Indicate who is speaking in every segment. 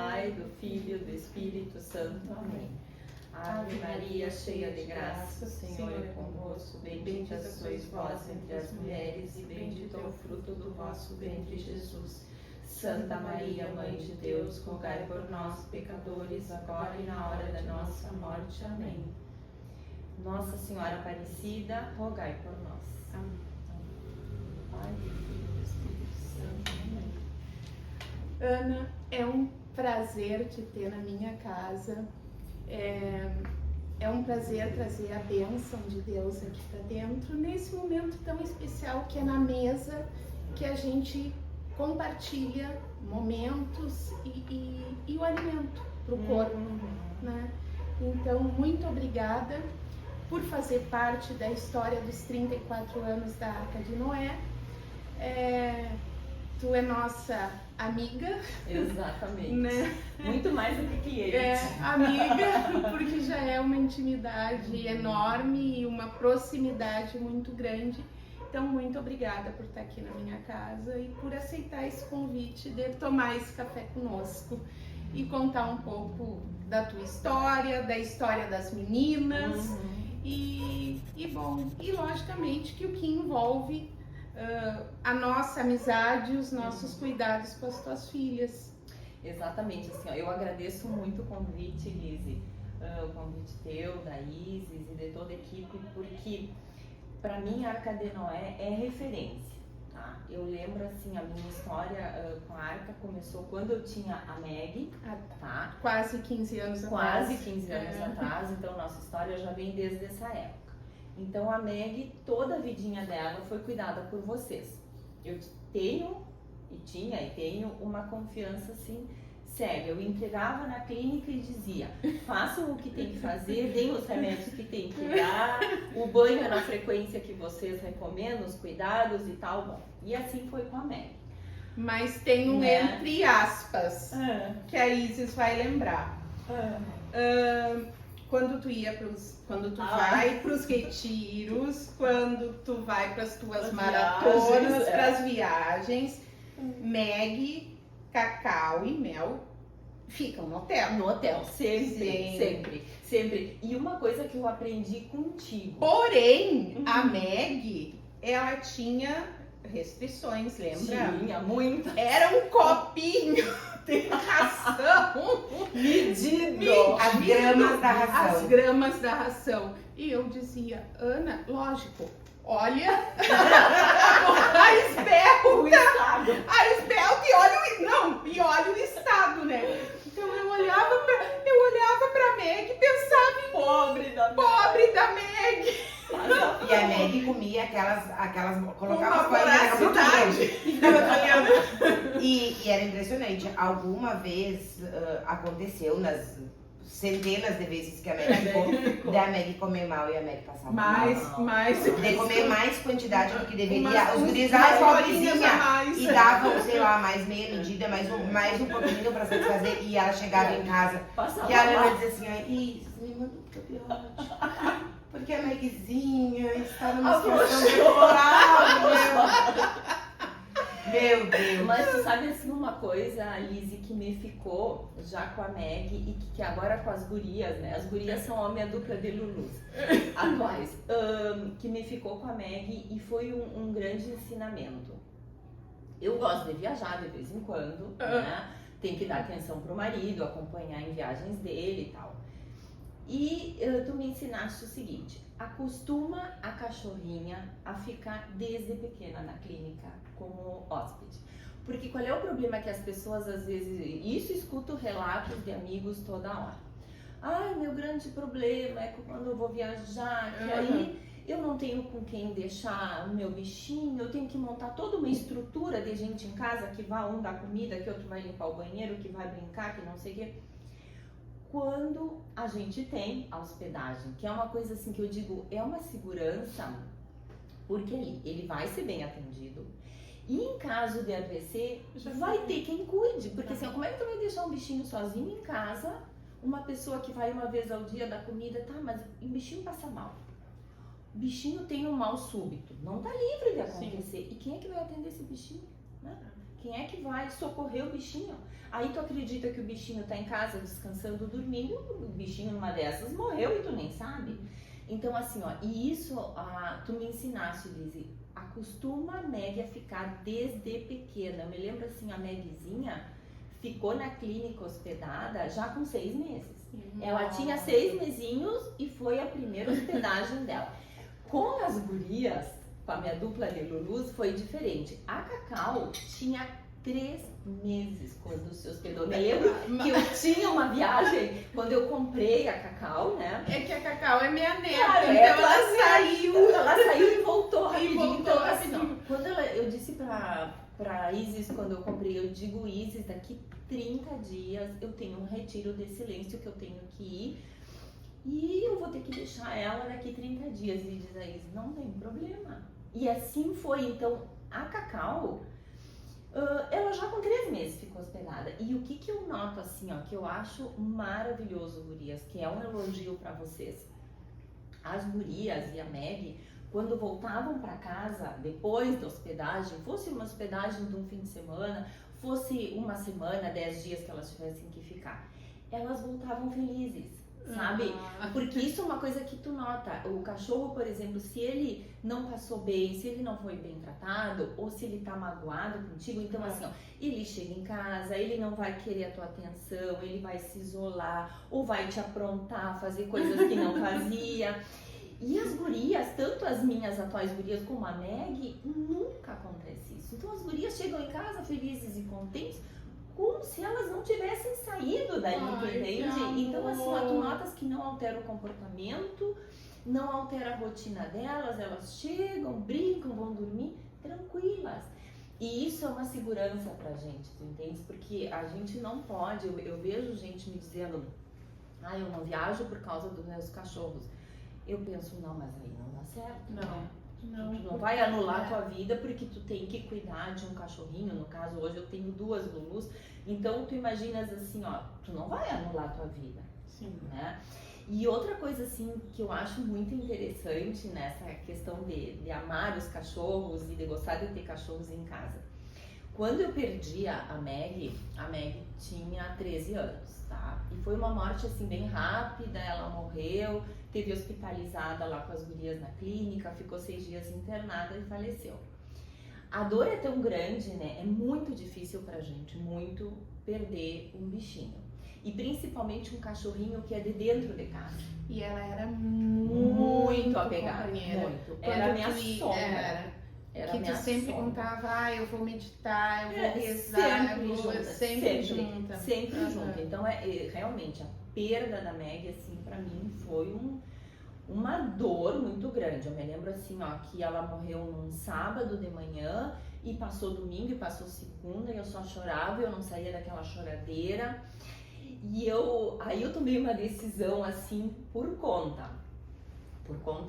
Speaker 1: Pai, do Filho e do Espírito Santo. Amém. Ave Maria, cheia de graça, o Senhor é convosco. Bendita sois vós entre as mulheres e bendito é o fruto do vosso ventre, Jesus. Santa Maria, Mãe de Deus, rogai por nós, pecadores, agora e na hora da nossa morte. Amém. Nossa Senhora Aparecida, rogai por nós. Amém. Pai, do Filho e do Espírito Santo. Amém.
Speaker 2: Ana, é um prazer te ter na minha casa. É um prazer trazer a bênção de Deus aqui para dentro, nesse momento tão especial que é na mesa, que a gente compartilha momentos e o alimento para o corpo, né? Então, muito obrigada por fazer parte da história dos 34 anos da Arca de Noé. Tu é nossa amiga.
Speaker 1: Exatamente.
Speaker 2: Né?
Speaker 1: Muito mais do que cliente.
Speaker 2: Amiga, porque já é uma intimidade enorme e uma proximidade muito grande. Então, muito obrigada por estar aqui na minha casa e por aceitar esse convite de tomar esse café conosco e contar um pouco da tua história, da história das meninas e logicamente que o que envolve a nossa amizade e os nossos cuidados com as tuas filhas.
Speaker 1: Exatamente, assim, ó, eu agradeço muito o convite, Lise, o convite teu, da Isis e de toda a equipe, porque para mim a Arca de Noé é referência, tá? Eu lembro assim, a minha história com a Arca começou quando eu tinha a Meg, tá?
Speaker 2: Quase 15 anos
Speaker 1: Quase 15 anos atrás, então nossa história já vem desde essa época. Então a Meg, toda a vidinha dela foi cuidada por vocês. Eu tenho uma confiança assim séria. Eu entregava na clínica e dizia: façam o que tem que fazer, deem os remédios que tem que dar, o banho é na frequência que vocês recomendam, os cuidados e tal. Bom, e assim foi com a Meg.
Speaker 2: Mas tem um entre aspas que a Isis vai lembrar. Quando tu vai pros retiros, quando tu vai pras tuas maratonas, pras viagens, Meg, Cacau e Mel ficam no hotel.
Speaker 1: No hotel, sempre. E uma coisa que eu aprendi contigo.
Speaker 2: Porém, a Meg, ela tinha restrições, lembra?
Speaker 1: Tinha, muito.
Speaker 2: Era um copinho de ração
Speaker 1: medido.
Speaker 3: As gramas da ração.
Speaker 2: As gramas da ração. E eu dizia: Ana, lógico, olha a esbelta e olha o estado, né? Então eu olhava pra Meg e pensava em pobre da Meg.
Speaker 3: E a Meg comia aquelas colocava
Speaker 2: uma voracidade
Speaker 3: e ficava olhando. E era impressionante. Alguma vez aconteceu nas centenas de vezes que a Meg ficou, da Meg comer mal e a Meg passava
Speaker 2: mais
Speaker 3: de comer mais quantidade do que deveria. Os guris
Speaker 2: pobrezinha
Speaker 3: e davam, sei lá, mais meia medida, mais um pouquinho pra satisfazer. E ela chegava em casa e a Ana dizia assim: Isis, me manda um probiótico, porque a Megzinha está numa situação deplorável. Meu Deus.
Speaker 1: Mas tu sabe assim uma coisa, Lise, que me ficou já com a Meg e que agora com as gurias, né? As gurias são a minha dupla de Lulus atuais, que me ficou com a Meg e foi um grande ensinamento. Eu gosto de viajar de vez em quando, né? Tem que dar atenção pro marido, acompanhar em viagens dele e tal. E tu me ensinaste o seguinte: acostuma a cachorrinha a ficar desde pequena na clínica como hóspede. Porque qual é o problema que as pessoas às vezes, isso escuto relatos de amigos toda hora. Ai, meu grande problema é que quando eu vou viajar, que aí eu não tenho com quem deixar o meu bichinho, eu tenho que montar toda uma estrutura de gente em casa que vai um dar comida, que outro vai limpar o banheiro, que vai brincar, que não sei o quê. Quando a gente tem a hospedagem, que é uma coisa assim que eu digo, é uma segurança, porque ele vai ser bem atendido. E em caso de AVC, vai ter quem cuide, porque assim, como é que tu vai deixar um bichinho sozinho em casa, uma pessoa que vai uma vez ao dia dar comida, tá, mas o bichinho passa mal. O bichinho tem um mal súbito, não tá livre de acontecer. E quem é que vai atender esse bichinho, né? Quem é que vai socorrer o bichinho? Aí tu acredita que o bichinho tá em casa descansando, dormindo, o bichinho numa dessas morreu e tu nem sabe. Então assim, ó, e isso tu me ensinaste, Lizzy, acostuma a Meg a ficar desde pequena. Eu me lembro assim, a Megzinha ficou na clínica hospedada já com 6 meses. Ela tinha 6 mesinhos e foi a primeira hospedagem dela. Com as gurias, com a minha dupla de Lulus, foi diferente. A Cacau tinha 3 meses quando se hospedou. Me lembro que eu tinha uma viagem, quando eu comprei a Cacau, né?
Speaker 2: É que a Cacau é minha neta,
Speaker 1: Claro,
Speaker 2: então ela saiu.
Speaker 1: Ela saiu e voltou rapidinho.
Speaker 2: voltou
Speaker 1: Então, assim,
Speaker 2: rapidinho.
Speaker 1: ó, quando eu disse pra Isis, quando eu comprei, eu digo, Isis, daqui 30 dias eu tenho um retiro de silêncio que eu tenho que ir e eu vou ter que deixar ela daqui 30 dias. E diz a Isis, não tem problema. E assim foi. Então, a Cacau, ela já com 3 meses ficou hospedada. E o que eu noto assim, ó, que eu acho maravilhoso, gurias, que é um elogio pra vocês. As gurias e a Meg, quando voltavam para casa depois da hospedagem, fosse uma hospedagem de um fim de semana, fosse uma semana, 10 dias que elas tivessem que ficar, elas voltavam felizes, sabe? Porque isso é uma coisa que tu nota. O cachorro, por exemplo, se ele não passou bem, se ele não foi bem tratado, ou se ele tá magoado contigo, então assim, ó, ele chega em casa, ele não vai querer a tua atenção, ele vai se isolar, ou vai te aprontar, fazer coisas que não fazia. E as gurias, tanto as minhas atuais gurias como a Meg, nunca acontece isso. Então as gurias chegam em casa felizes e contentes, como se elas não tivessem saído dali, entende? Então assim, ó, tu notas que não altera o comportamento, não altera a rotina delas, elas chegam, brincam, vão dormir tranquilas. E isso é uma segurança pra gente, tu entende? Porque a gente não pode, eu vejo gente me dizendo, eu não viajo por causa dos meus cachorros. Eu penso, não, mas aí não dá certo.
Speaker 2: Não.
Speaker 1: Tu não vai anular a tua vida porque tu tem que cuidar de um cachorrinho. No caso, hoje eu tenho 2 Lulus. Então, tu imaginas assim, ó, tu não vai anular a tua vida.
Speaker 2: Sim.
Speaker 1: Né? E outra coisa, assim, que eu acho muito interessante nessa questão de amar os cachorros e de gostar de ter cachorros em casa. Quando eu perdi a Meg tinha 13 anos, tá? E foi uma morte, assim, bem rápida, ela morreu, teve hospitalizada lá com as gurias na clínica, ficou 6 dias internada e faleceu. A dor é tão grande, né? É muito difícil pra gente, muito, perder um bichinho. E principalmente um cachorrinho que é de dentro de casa.
Speaker 2: E ela era muito
Speaker 1: apegada,
Speaker 2: companheira.
Speaker 1: muito. Era minha sombra.
Speaker 2: Que tu sempre contava, eu vou meditar, eu vou rezar,
Speaker 1: sempre
Speaker 2: junta.
Speaker 1: Sempre junta. Então, realmente, a perda da Meg, assim, pra mim, foi uma dor muito grande. Eu me lembro, assim, ó, que ela morreu num sábado de manhã, e passou domingo, e passou segunda, e eu só chorava, eu não saía daquela choradeira. E aí eu tomei uma decisão, assim, por conta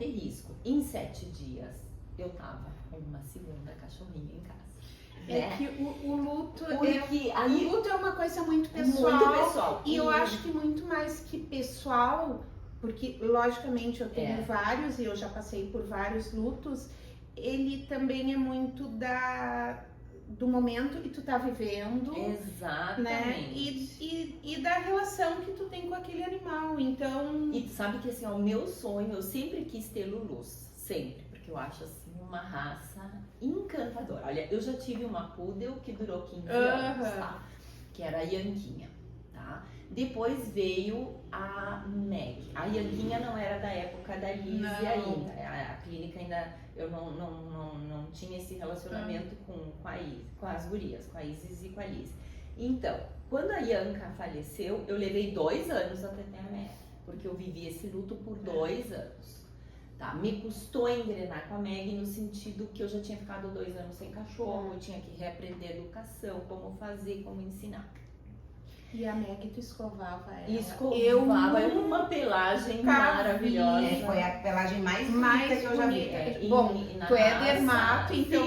Speaker 1: e risco. Em 7 dias, eu tava com uma segunda cachorrinha em casa.
Speaker 2: É que o luto
Speaker 1: aí,
Speaker 2: o luto é uma coisa muito pessoal.
Speaker 1: Muito pessoal.
Speaker 2: E eu acho que muito mais que pessoal, porque logicamente eu tenho vários e eu já passei por vários lutos, ele também é muito do momento que tu tá vivendo.
Speaker 1: Exatamente.
Speaker 2: Né? E da relação que tu tem com aquele animal. Então.
Speaker 1: E tu sabe que assim, o meu sonho, eu sempre quis ter Lulus. Sempre. Porque eu acho assim uma raça encantadora. Olha, eu já tive uma poodle que durou 15 anos, tá? Que era a Yanquinha, tá? Depois veio a Meg. A Yanquinha não era da época da Lizzy ainda. A clínica ainda, eu não tinha esse relacionamento com as gurias, com a Isis e com a Lizzy. Então, quando a Yanka faleceu, eu levei 2 anos até ter a Meg. Porque eu vivi esse luto por 2 anos. Tá, me custou engrenar com a Meg no sentido que eu já tinha ficado 2 anos sem cachorro, eu tinha que reaprender a educação, como fazer, como ensinar.
Speaker 2: E a Meg, tu escovava ela?
Speaker 1: Escovava, é uma pelagem maravilhosa.
Speaker 3: Foi a pelagem mais bonita que eu já vi.
Speaker 2: Bom, tu é dermato, então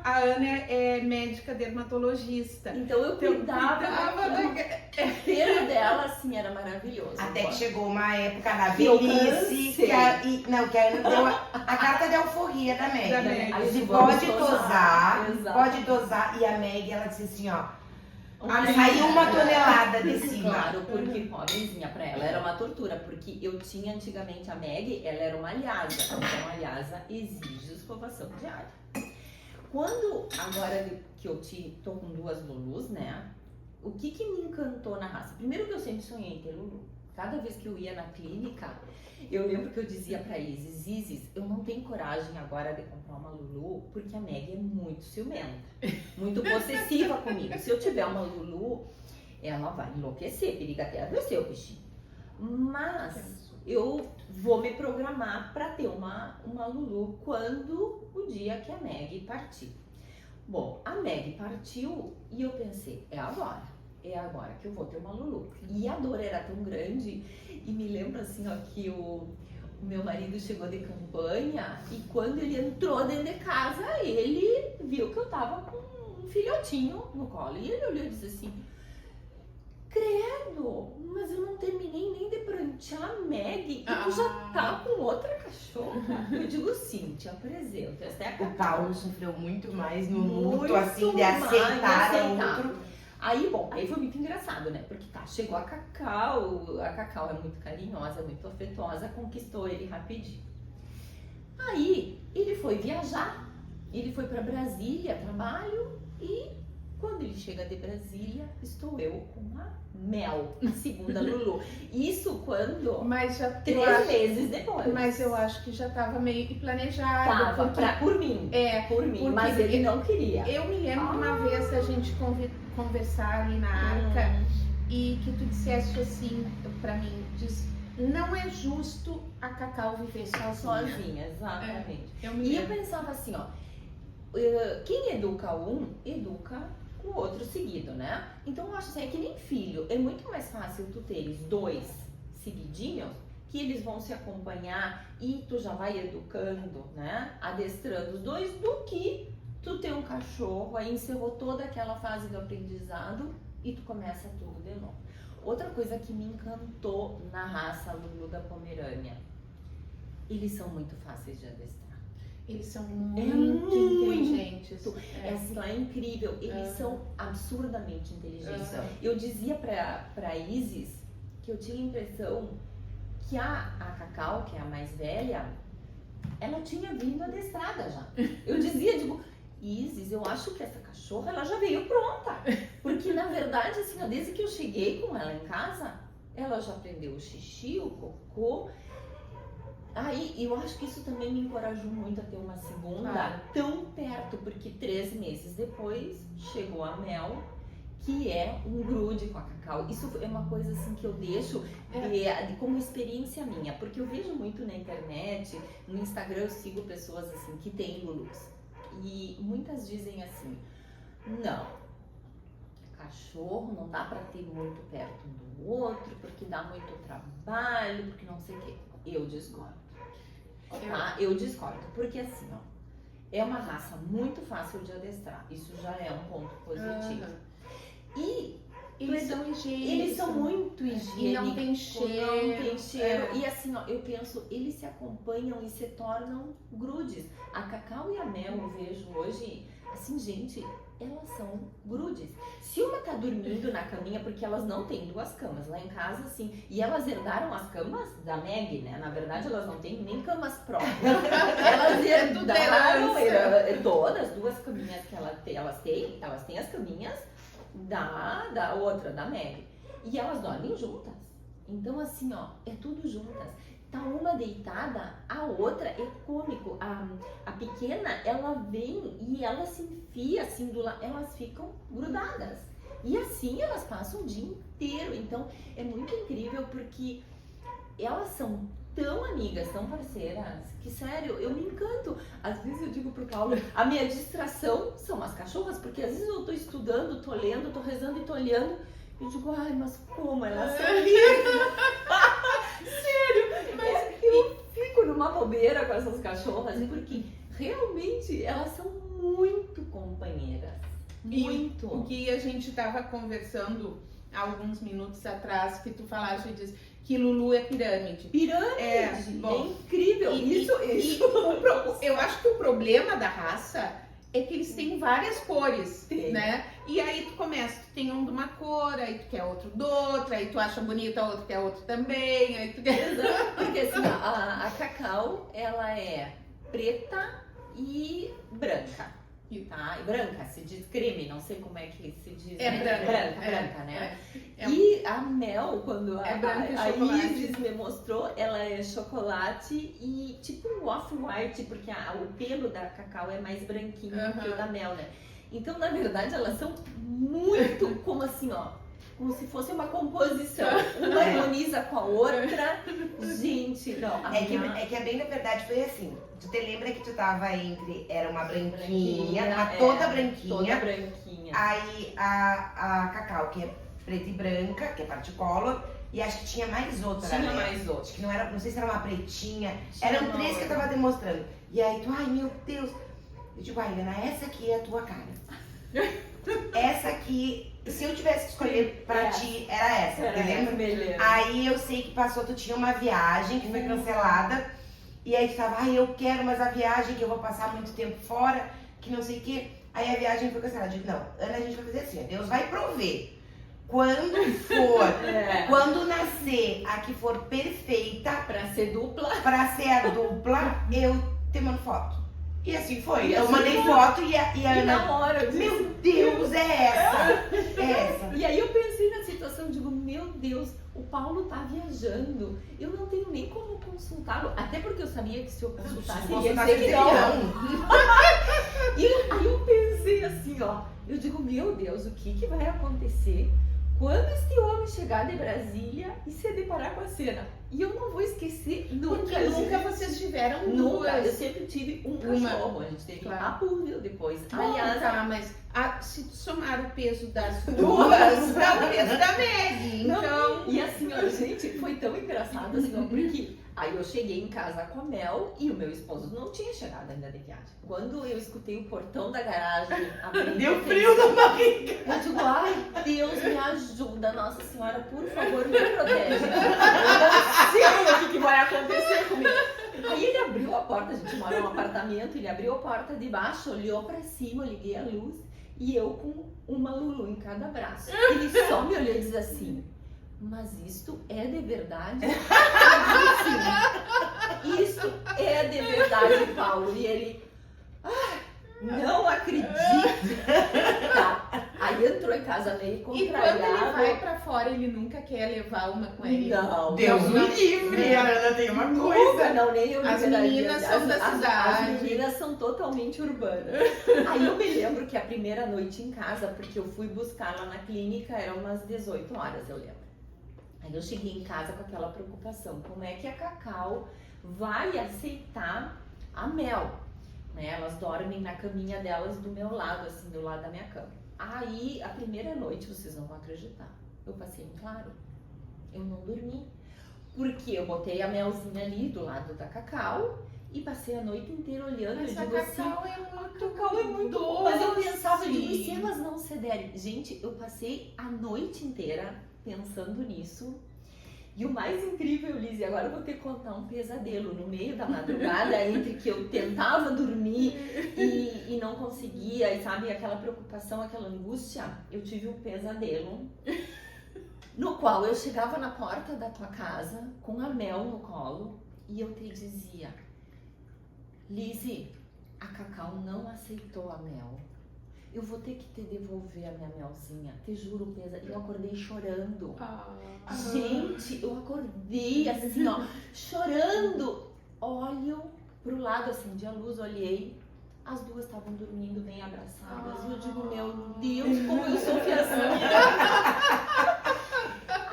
Speaker 2: a Ana é médica dermatologista.
Speaker 1: Então eu cuidava o pelo dela, assim, era maravilhoso.
Speaker 3: Até que chegou uma época da velhice que a Ana deu A carta de alforria da Meg.
Speaker 2: Da Meg.
Speaker 1: Aí
Speaker 3: Você
Speaker 1: vamos
Speaker 3: pode tosar,
Speaker 1: Exato.
Speaker 3: pode dosar. E a Meg, ela disse assim, ó,
Speaker 2: Ai,
Speaker 3: saiu uma tonelada de cima.
Speaker 1: Claro, porque pobrezinha pra ela era uma tortura, porque eu tinha antigamente a Meg, ela era uma alhasa, então a alhasa exige escovação diária. Quando, agora que eu tô com 2 Lulus, né, o que me encantou na raça? Primeiro que eu sempre sonhei em ter Lulu. Cada vez que eu ia na clínica, eu lembro que eu dizia pra Isis, eu não tenho coragem agora de comprar uma Lulu, porque a Meg é muito ciumenta, muito possessiva comigo. Se eu tiver uma Lulu, ela vai enlouquecer, periga até adoecer o bichinho. Mas eu vou me programar pra ter uma Lulu quando o dia que a Meg partir. Bom, a Meg partiu e eu pensei, é agora que eu vou ter uma Lulu. E a dor era tão grande, e me lembro assim, ó, que o meu marido chegou de campanha e quando ele entrou dentro de casa, ele viu que eu tava com um filhotinho no colo. E ele olhou e disse assim, credo, mas eu não terminei nem de prantear a Meg e tu já tá com outra cachorra. Eu digo, sim, te apresento, essa é a
Speaker 3: O
Speaker 1: Cacau.
Speaker 3: Paulo sofreu muito mais no luto,
Speaker 1: Muito
Speaker 3: assim, de
Speaker 1: mais
Speaker 3: aceitar
Speaker 1: aceitar.
Speaker 3: outro.
Speaker 1: Aí, bom, aí foi muito engraçado, né? Porque tá, chegou a Cacau é muito carinhosa, muito afetuosa, conquistou ele rapidinho. Aí, ele foi viajar, ele foi pra Brasília, trabalho, e quando ele chega de Brasília, estou eu com a Mel, a segunda Lulu. Isso quando?
Speaker 2: Mas já
Speaker 1: 3 meses depois.
Speaker 2: Mas eu acho que já estava meio que planejado.
Speaker 1: Tava,
Speaker 2: porque,
Speaker 1: por mim.
Speaker 2: É,
Speaker 1: Por mim,
Speaker 2: porque
Speaker 1: mas ele não queria.
Speaker 2: eu me lembro de uma vez a gente conversar ali na arca e que tu disseste assim pra mim, não é justo a Cacau viver
Speaker 1: Sozinha, exatamente.
Speaker 2: Eu me
Speaker 1: E eu
Speaker 2: lembro.
Speaker 1: pensava assim, ó, quem educa um, educa o outro seguido, né? Então eu acho assim, é que nem filho, é muito mais fácil tu teres 2 seguidinhos, que eles vão se acompanhar e tu já vai educando, né? Adestrando os 2, do que tu ter um cachorro, aí encerrou toda aquela fase do aprendizado e tu começa tudo de novo. Outra coisa que me encantou na raça Lulu da Pomerânia, eles são muito fáceis de adestrar.
Speaker 2: Eles são muito inteligentes.
Speaker 1: É assim, ó, é incrível. Eles são absurdamente inteligentes. Eu dizia pra Isis que eu tinha a impressão que a Cacau, que é a mais velha, ela tinha vindo adestrada já. Eu dizia, digo, Isis, eu acho que essa cachorra ela já veio pronta. Porque na verdade, assim, ó, desde que eu cheguei com ela em casa, ela já aprendeu o xixi, o cocô. Aí eu acho que isso também me encorajou muito a ter uma segunda tão perto, porque 3 meses depois chegou a Mel, que é um grude com a Cacau. Isso é uma coisa assim que eu deixo como experiência minha, porque eu vejo muito na internet, no Instagram eu sigo pessoas assim que têm Lulus. E muitas dizem assim, não, cachorro não dá pra ter muito perto um do outro, porque dá muito trabalho, porque não sei o quê. Eu discordo. Tá? Eu discordo, porque assim, ó, é uma raça muito fácil de adestrar. Isso já é um ponto positivo. E
Speaker 2: eles são higiênicos.
Speaker 1: Eles são muito higiênicos.
Speaker 2: E não tem cheiro.
Speaker 1: Não tem cheiro. E assim, ó, eu penso, eles se acompanham e se tornam grudes. A Cacau e a Mel, eu vejo hoje, assim, gente, elas são grudes. Se uma tá dormindo na caminha, porque elas não têm 2 camas lá em casa, assim, e elas herdaram as camas da Meg, né? Na verdade, elas não têm nem camas próprias. Elas herdaram todas as 2 caminhas que elas têm as caminhas da outra, da Meg. E elas dormem juntas. Então, assim, ó, é tudo juntas. Tá uma deitada, a outra é cômico. A pequena, ela vem e ela se enfia assim do lado, elas ficam grudadas. E assim elas passam o dia inteiro. Então é muito incrível porque elas são tão amigas, tão parceiras, que sério, eu me encanto. Às vezes eu digo pro Paulo, a minha distração são as cachorras, porque às vezes eu tô estudando, tô lendo, tô rezando e tô olhando. Eu digo, ai, mas como elas são lindas! Sério, mas eu fico numa bobeira com essas cachorras, porque realmente elas são muito companheiras. Muito.
Speaker 2: O que a gente tava conversando há alguns minutos atrás, que tu falaste e disse que Lulu é pirâmide.
Speaker 1: Pirâmide!
Speaker 2: É,
Speaker 1: É
Speaker 2: bom,
Speaker 1: incrível! Isso.
Speaker 2: Eu acho que o problema da raça é que eles têm várias cores,
Speaker 1: Tem.
Speaker 2: né? E aí tu começa, tu tem um de uma cor, aí tu quer outro de outra, aí tu acha bonita, outro quer outro também, aí tu quer...
Speaker 1: Porque assim, a Cacau, ela é preta e branca. Tá? E branca, se diz creme, não sei como é que se diz.
Speaker 2: É
Speaker 1: né?
Speaker 2: branca,
Speaker 1: Branca, né?
Speaker 2: É.
Speaker 1: E a Mel, quando
Speaker 2: É branca e
Speaker 1: a
Speaker 2: chocolate.
Speaker 1: Isis me mostrou, ela é chocolate e tipo um off-white, porque o pelo da Cacau é mais branquinho que o da Mel, né? Então, na verdade, elas são muito como assim, ó. Como se fosse uma composição. Uma harmoniza com a outra. Gente, não.
Speaker 3: É que bem na verdade foi assim. Tu te lembra que tu tava entre. Era uma branquinha, uma
Speaker 1: é,
Speaker 3: toda branquinha.
Speaker 1: Toda branquinha.
Speaker 3: Aí a Cacau, que é preta e branca, que é particolor. E acho que tinha mais outra,
Speaker 1: Tinha
Speaker 3: né?
Speaker 1: mais outra.
Speaker 3: Acho que não era, não sei se era uma pretinha.
Speaker 1: Tinha
Speaker 3: Eram
Speaker 1: uma
Speaker 3: 3 que eu
Speaker 1: outra.
Speaker 3: tava demonstrando. E aí tu, ai meu Deus. Eu digo, ai, Helena, essa aqui é a tua cara. Essa aqui, se eu tivesse que escolher pra ti, era essa,
Speaker 1: Era
Speaker 3: te lembra?
Speaker 1: beleza.
Speaker 3: Aí eu sei que passou, tu tinha uma viagem que foi cancelada. E aí tu tava, ai, eu quero, mas a viagem que eu vou passar muito tempo fora, que não sei o quê. Aí a viagem foi cancelada. Eu digo, não, Ana, a gente vai fazer assim, ó, Deus vai prover. Quando for, quando nascer a que for perfeita,
Speaker 1: Pra ser dupla.
Speaker 3: pra ser a dupla, eu te mando foto. E assim foi.
Speaker 1: E
Speaker 3: Eu
Speaker 1: assim
Speaker 3: mandei
Speaker 1: foi.
Speaker 3: foto e a
Speaker 1: E
Speaker 3: Ana,
Speaker 1: na hora eu disse,
Speaker 3: meu Deus, é essa. É essa.
Speaker 1: E aí eu pensei na situação, digo, meu Deus, o Paulo tá viajando, eu não tenho nem como consultá-lo, até porque eu sabia que se eu consultasse, ele ia
Speaker 3: Consultar
Speaker 1: dizer que não.
Speaker 3: não.
Speaker 1: E aí eu pensei assim, ó, eu digo, meu Deus, o que vai acontecer quando este homem chegar de Brasília e se deparar com a cena? E eu não vou esquecer nunca.
Speaker 2: Porque nunca vocês tiveram
Speaker 1: Nunca, eu
Speaker 2: duas.
Speaker 1: sempre tive um
Speaker 2: Uma.
Speaker 1: cachorro, a gente teve
Speaker 2: Claro.
Speaker 1: a Púvio depois.
Speaker 2: Bom,
Speaker 1: Aliás,
Speaker 2: tá, mas se tu somar o peso das duas, dá o peso da Meg.
Speaker 1: Não,
Speaker 2: Então,
Speaker 1: e assim, ó, gente, foi tão engraçado assim, ó, porque aí eu cheguei em casa com a Mel e o meu esposo não tinha chegado ainda de viagem. Quando eu escutei o portão da garagem abrindo,
Speaker 3: Deu frio na barriga.
Speaker 1: eu digo, ai, Deus me ajuda, Nossa Senhora, por favor, me protege. Eu não sei o que vai acontecer comigo. Aí ele abriu a porta, a gente mora num apartamento, ele abriu a porta de baixo, olhou pra cima, eu liguei a luz e eu com uma Lulu em cada braço. Ele só me olhou e disse assim, mas isto é de verdade? Eu disse, sim, isto é de verdade, Paulo. E ele, não acredito. Tá. Aí entrou em casa meio
Speaker 2: e quando ele
Speaker 1: contrariado.
Speaker 2: vai pra fora, ele nunca quer levar uma com ele.
Speaker 1: Não,
Speaker 3: Deus
Speaker 1: não,
Speaker 3: me livre, a Ana tem uma coisa.
Speaker 1: Nunca, não, nem eu
Speaker 2: As
Speaker 1: liberaria.
Speaker 2: meninas são da
Speaker 1: As
Speaker 2: cidade.
Speaker 1: meninas são totalmente urbanas. Aí eu me lembro que a primeira noite em casa, porque eu fui buscar lá na clínica, eram umas 18 horas, eu lembro. Aí eu cheguei em casa com aquela preocupação, como é que a Cacau vai aceitar a Mel? Né? Elas dormem na caminha delas do meu lado, assim, do lado da minha cama. Aí, a primeira noite, vocês não vão acreditar, eu passei em claro, eu não dormi. Porque eu botei a Melzinha ali do lado da Cacau e passei a noite inteira olhando.
Speaker 2: Mas
Speaker 1: eu
Speaker 2: a
Speaker 1: digo assim,
Speaker 2: Cacau é muito,
Speaker 1: Cacau é muito
Speaker 2: doce.
Speaker 1: Mas eu pensava, eu digo, e se elas não cederem? Gente, eu passei a noite inteira pensando nisso. E o mais incrível, Liz, e agora eu vou ter que contar um pesadelo no meio da madrugada, entre que eu tentava dormir e não conseguia, e sabe, aquela preocupação, aquela angústia, eu tive um pesadelo no qual eu chegava na porta da tua casa com a Mel no colo e eu te dizia, Liz, a Cacau não aceitou a Mel. Eu vou ter que te devolver a minha Melzinha, te juro, pesa. Eu acordei chorando. Gente, eu acordei assim, ó, chorando. Olho pro lado, acendi a luz, olhei. As duas estavam dormindo bem abraçadas. Eu digo, meu Deus, como eu sou fiação.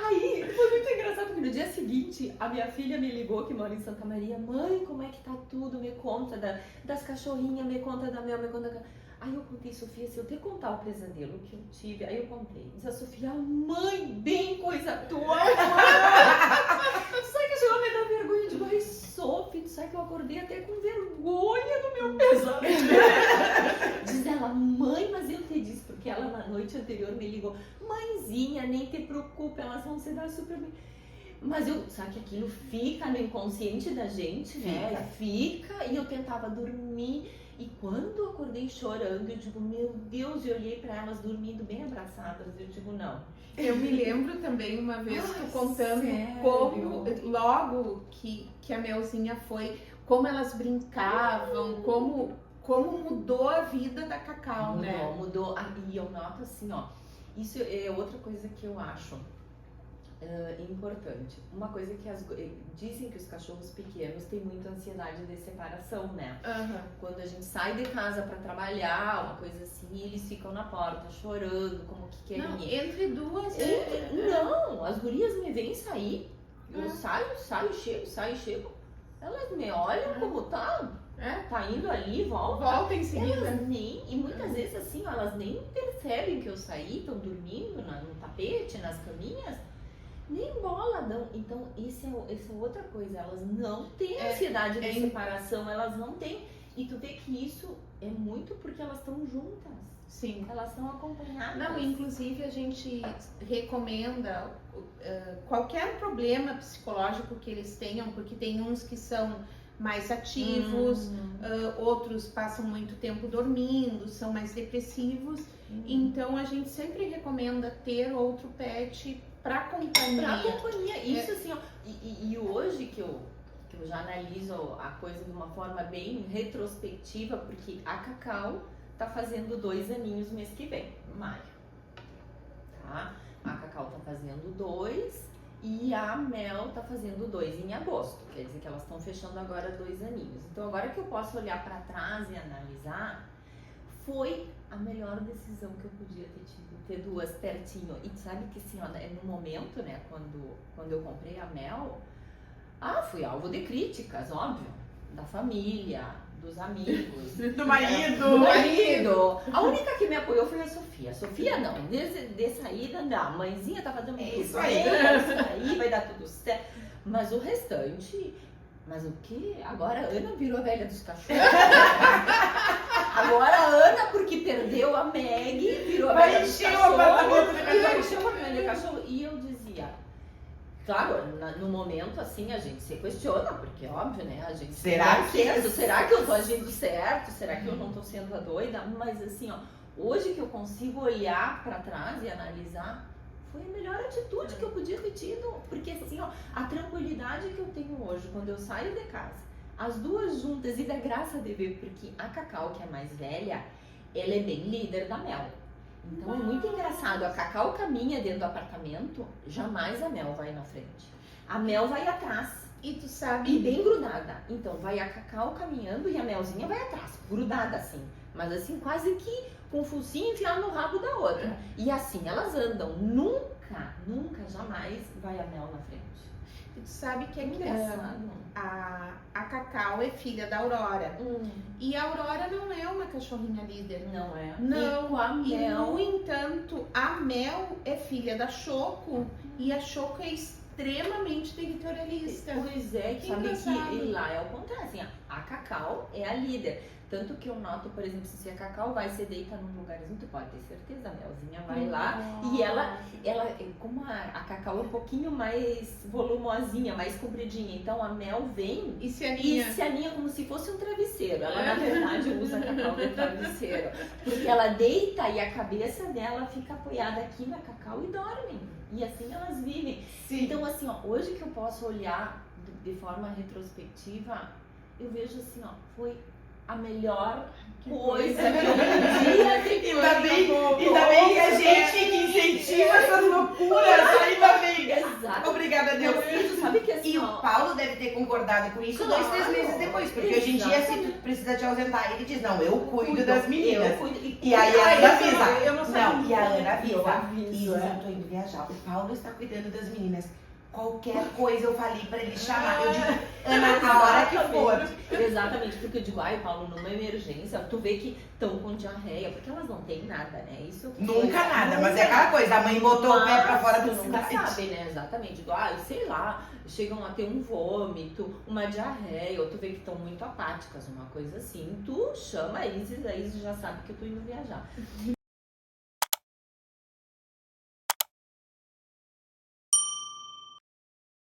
Speaker 1: Aí, foi muito engraçado, porque no dia seguinte, a minha filha me ligou, que mora em Santa Maria. Mãe, como é que tá tudo? Me conta das cachorrinhas, me conta da Mel, me conta da... Aí eu contei, Sofia, se eu te contar o pesadelo que eu tive, aí eu contei. Diz a Sofia, mãe, bem coisa tua. Sabe que chegou a me dar vergonha? Eu digo, ai, Sofia, tu sabe que eu acordei até com vergonha do meu pesadelo. Diz ela, mãe, mas eu te disse, porque ela na noite anterior me ligou, mãezinha, nem nem te preocupa, elas vão se dar super bem. Mas sabe que aquilo fica no inconsciente da gente, né? Fica, e eu tentava dormir. E quando eu acordei chorando, eu digo, meu Deus, eu olhei pra elas dormindo bem abraçadas, eu digo, não.
Speaker 2: Eu me lembro também uma vez tu contando
Speaker 1: sério?
Speaker 2: como, logo que a Melzinha foi, como elas brincavam, como mudou a vida da Cacau, né?
Speaker 1: Mudou. E eu noto assim, ó, isso é outra coisa que eu acho importante. Uma coisa que dizem que os cachorros pequenos têm muita ansiedade de separação, né? Quando a gente sai de casa pra trabalhar, uma coisa assim, eles ficam na porta chorando, como que querem
Speaker 2: Não,
Speaker 1: ir.
Speaker 2: entre duas.
Speaker 1: Não, as gurias me veem sair, eu saio, chego, elas me olham como tá indo ali, volta
Speaker 2: em seguida.
Speaker 1: Elas e muitas vezes assim, ó, elas nem percebem que eu saí, estão dormindo no tapete, nas caminhas, nem bola dão. Então, isso é outra coisa, elas não têm ansiedade de separação, elas não têm. E tu vê que isso é muito porque elas estão juntas.
Speaker 2: Sim.
Speaker 1: Elas estão acompanhadas.
Speaker 2: Não, inclusive a gente recomenda qualquer problema psicológico que eles tenham, porque tem uns que são mais ativos, outros passam muito tempo dormindo, são mais depressivos. Então a gente sempre recomenda ter outro pet para companhia.
Speaker 1: Isso assim, ó, e hoje que eu já analiso a coisa de uma forma bem retrospectiva, porque a Cacau tá fazendo 2 aninhos mês que vem, maio, tá? A Cacau tá fazendo 2 e a Mel tá fazendo 2 em agosto, quer dizer que elas estão fechando agora 2 aninhos. Então agora que eu posso olhar para trás e analisar, foi a melhor decisão que eu podia ter tido, ter 2 pertinho. E sabe que assim, ó, no momento, né, quando eu comprei a Mel, fui alvo de críticas, óbvio, da família, dos amigos,
Speaker 3: do marido.
Speaker 1: A única que me apoiou foi a Sofia. A Sofia não, de saída não. A mãezinha tá fazendo
Speaker 3: isso aí.
Speaker 1: Vai dar tudo certo. Mas o restante, mas o que? Agora a Ana virou a velha dos cachorros. Agora a Ana, porque perdeu a Meg, virou a velha dos cachorros. Vai encher o apartamento de cachorro. E eu dizia, claro, no momento assim a gente se questiona, porque óbvio, né? A gente será que eu tô agindo certo? Será que eu não tô sendo a doida? Mas assim, ó, hoje que eu consigo olhar pra trás e analisar, foi a melhor atitude que eu podia ter tido. Porque assim, ó, a tranquilidade que eu tenho hoje quando eu saio de casa, as 2 juntas, e da graça de ver, porque a Cacau, que é mais velha, ela é bem líder da Mel. Então é muito engraçado, a Cacau caminha dentro do apartamento, jamais a Mel vai na frente. A Mel vai atrás.
Speaker 2: E tu sabe...
Speaker 1: E bem grudada. Então vai a Cacau caminhando e a Melzinha vai atrás, grudada assim. Mas assim, quase que com o focinho enfiado no rabo da outra. E assim elas andam. Nunca, jamais vai a Mel na frente.
Speaker 2: E tu sabe que
Speaker 1: engraçado.
Speaker 2: A Cacau é filha da Aurora. E a Aurora não é uma cachorrinha líder.
Speaker 1: Não é.
Speaker 2: Não.
Speaker 1: A Mel...
Speaker 2: E no entanto, a Mel é filha da Choco. E a Choco é extremamente territorialista.
Speaker 1: Pois é,
Speaker 2: Que
Speaker 1: sabe
Speaker 2: engraçado.
Speaker 1: que lá é o contrário, assim, a Cacau é a líder. Tanto que eu noto, por exemplo, se a Cacau vai se deita num lugarzinho, tu pode ter certeza, a Melzinha vai lá e ela, como a Cacau é um pouquinho mais volumosinha, mais compridinha, então a Mel vem
Speaker 2: e se
Speaker 1: aninha como se fosse um travesseiro. Ela, na verdade, usa a Cacau de travesseiro, porque ela deita e a cabeça dela fica apoiada aqui na Cacau e dorme. E assim elas vivem.
Speaker 3: Sim.
Speaker 1: Então, assim, ó, hoje que eu posso olhar de forma retrospectiva, eu vejo assim, ó, foi a melhor coisa que eu podia ter.
Speaker 3: Ainda bem que a gente que incentiva essas loucuras, ainda bem.
Speaker 1: Exato.
Speaker 3: Obrigada a Deus.
Speaker 1: Tu sabe que assim,
Speaker 3: E o Paulo deve ter concordado com isso 2, 3 meses depois, porque hoje em dia, se tu precisa te ausentar, ele diz, não, eu cuido das meninas. E aí a Ana avisa. Não, e a Ana avisa. Isso, eu tô indo viajar. O Paulo está cuidando das meninas. Qualquer coisa eu falei pra ele chamar. Eu digo, Ana, a hora que for.
Speaker 1: Exatamente, porque eu digo, Paulo, numa emergência, tu vê que estão com diarreia, porque elas não têm nada, né? Isso
Speaker 3: nunca nada, mas é aquela coisa, a mãe botou o pé pra fora do
Speaker 1: nunca sabe, né? Exatamente. Digo, sei lá, chegam a ter um vômito, uma diarreia, ou tu vê que estão muito apáticas, uma coisa assim. Tu chama a Isis já sabe que eu tô indo viajar.